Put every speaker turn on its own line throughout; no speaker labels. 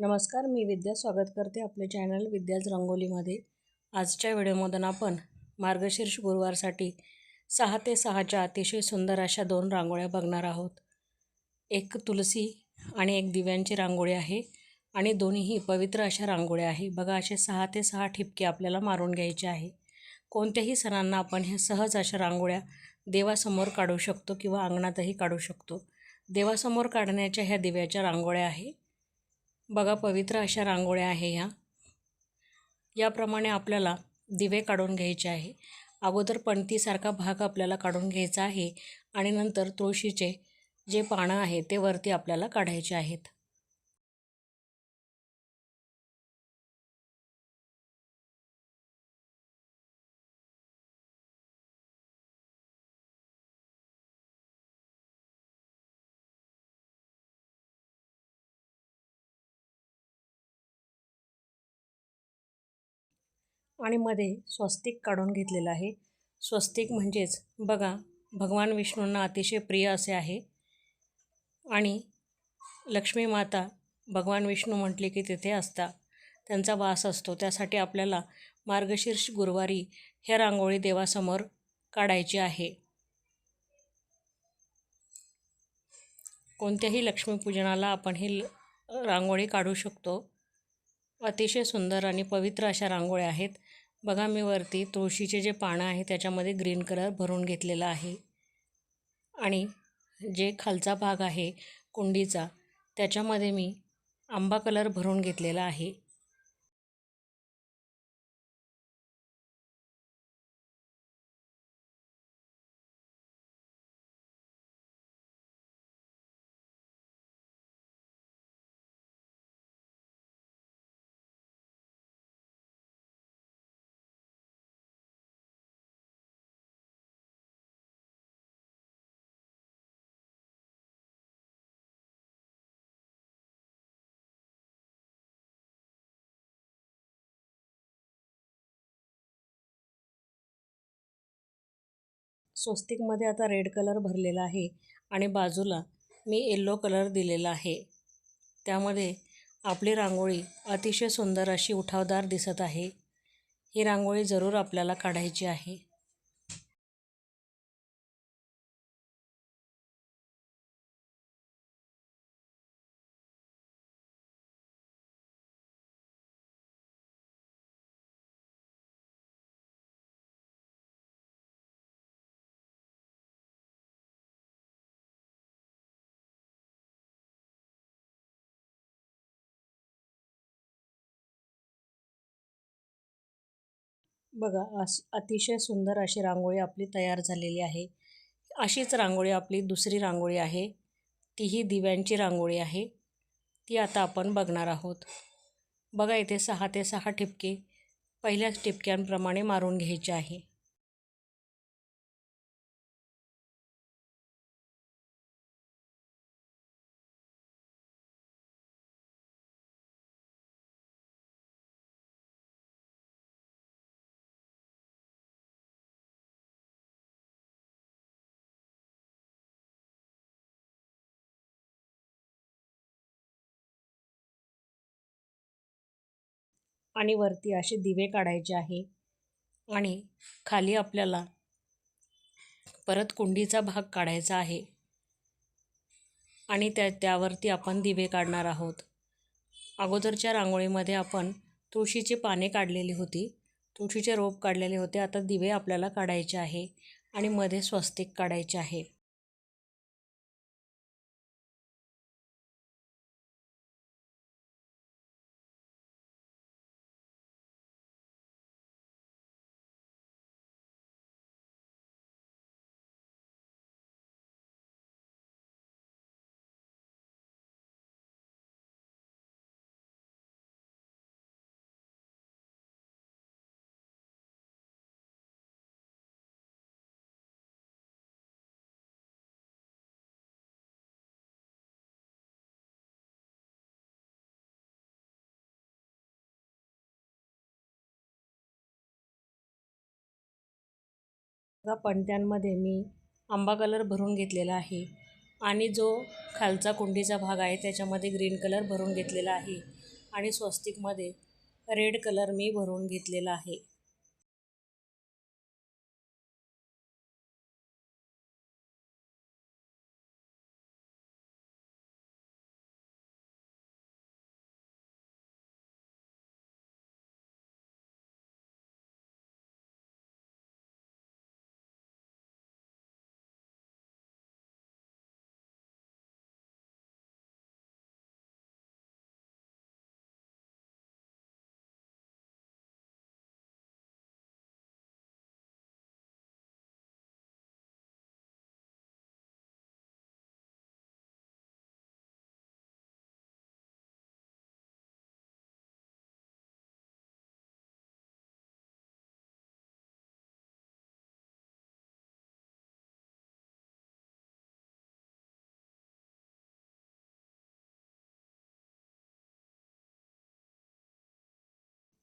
नमस्कार, मी विद्या स्वागत करते आपले चॅनल विद्याज रंगोलीमध्ये। आजच्या व्हिडिओमधून आपण मार्गशीर्ष गुरुवारसाठी 6 ते 6च्या अतिशय सुंदर अशा 2 रांगोळ्या बघणार आहोत। एक तुलसी आणि एक दिव्यांची रांगोळी आहे आणि दोन्हीही पवित्र अशा रांगोळ्या आहे। बघा, असे 6 ते 6 ठिपके आपल्याला मारून घ्यायचे आहे। कोणत्याही सणांना आपण हे सहज अशा रांगोळ्या देवासमोर काढू शकतो किंवा अंगणातही काढू शकतो। देवासमोर काढण्याच्या ह्या दिव्याच्या रांगोळ्या आहे। बघा, पवित्र अशा रांगोळ्या आहे ह्या। याप्रमाणे आपल्याला दिवे काढून घ्यायचे आहे। अगोदर पणतीसारखा भाग आपल्याला काढून घ्यायचा आहे आणि नंतर तुळशीचे जे पानं आहे ते वरती आपल्याला काढायचे आहेत। आणि मध्ये स्वस्तिक काढून घेतलेलं आहे। स्वस्तिक म्हणजेच बघा, भगवान विष्णूंना अतिशय प्रिय असे आहे आणि लक्ष्मी माता भगवान विष्णू म्हटले की तिथे असता, त्यांचा वास असतो। त्यासाठी आपल्याला मार्गशीर्ष गुरुवारी ह्या रांगोळी देवासमोर काढायची आहे। कोणत्याही लक्ष्मीपूजनाला आपण ही रांगोळी काढू शकतो। अतिशय सुंदर आणि पवित्र अशा रांगोळ्या आहेत। बघा, मी वरती तुळशीचे जे पानं आहे त्याच्यामध्ये ग्रीन कलर भरून घेतलेला आहे आणि जे खालचा भाग आहे कुंडीचा त्याच्यामध्ये मी आंबा कलर भरून घेतलेला आहे। स्वस्तिकमध्ये आता रेड कलर भरलेला आहे आणि बाजूला मी येलो कलर दिलेला आहे। त्यामध्ये आपली रांगोळी अतिशय सुंदर अशी उठावदार दिसत आहे। ही रांगोळी जरूर आपल्याला काढायची आहे। बघा, अतिशय सुंदर अशी रांगोळी आपली तयार झालेली आहे। अशीच रांगोळी आपली दुसरी रांगोळी आहे, तीही दिव्यांची रांगोळी आहे। ती आता आपण बघणार आहोत। बघा, इथे 6 ते 6 ठिपके पहिल्या ठिपक्यांप्रमाणे मारून घ्यायचे आहे। आणि वरती असे दिवे काढायचे आहे आणि खाली आपल्याला परत कुंडीचा भाग काढायचा आहे आणि त्यावरती आपण दिवे काढणार आहोत। अगोदरच्या रांगोळीमध्ये आपण तुळशीची पाने काढलेली होती, तुळशीचे रोप काढलेले होते। आता दिवे आपल्याला काढायचे आहे आणि मध्ये स्वस्तिक काढायचे आहे। बघा, पणत्यांमध्ये मी आंबा कलर भरून घेतलेला आहे आणि जो खालचा कुंडीचा भाग आहे त्याच्यामध्ये ग्रीन कलर भरून घेतलेला आहे। आणि स्वस्तिकमध्ये रेड कलर मी भरून घेतलेला आहे.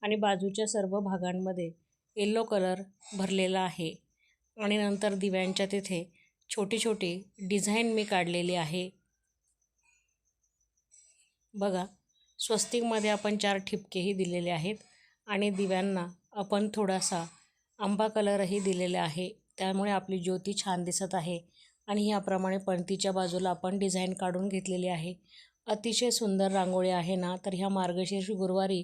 आणि बाजूच्या सर्व भागांमध्ये येलो कलर भरलेला आहे. आणि नंतर दिव्यांच्या तिथे छोटी छोटी डिझाईन मी काढलेली आहे. बघा, स्वस्तिकमध्ये आपण 4 ठिपकेही दिलेले आहेत आणि दिव्यांना आपण थोडासा आंबा कलरही दिलेला आहे. त्यामुळे आपली ज्योती छान दिसत आहे. आणि याप्रमाणे पणतीच्या बाजूला आपण डिझाईन काढून घेतलेली आहे. अतिशय सुंदर रांगोळी आहे ना. तर ह्या मार्गशीर्ष गुरुवारी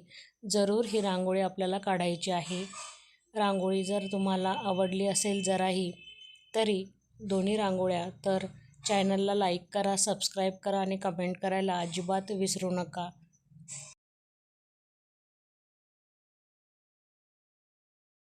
जरूर ही रांगोळी आपल्याला काढायची आहे. रांगोळी जर तुम्हाला आवडली असेल जराही तरी दोन्ही रांगोळ्या तर चॅनलला लाईक करा, सबस्क्राईब करा आणि कमेंट करायला अजिबात विसरू नका.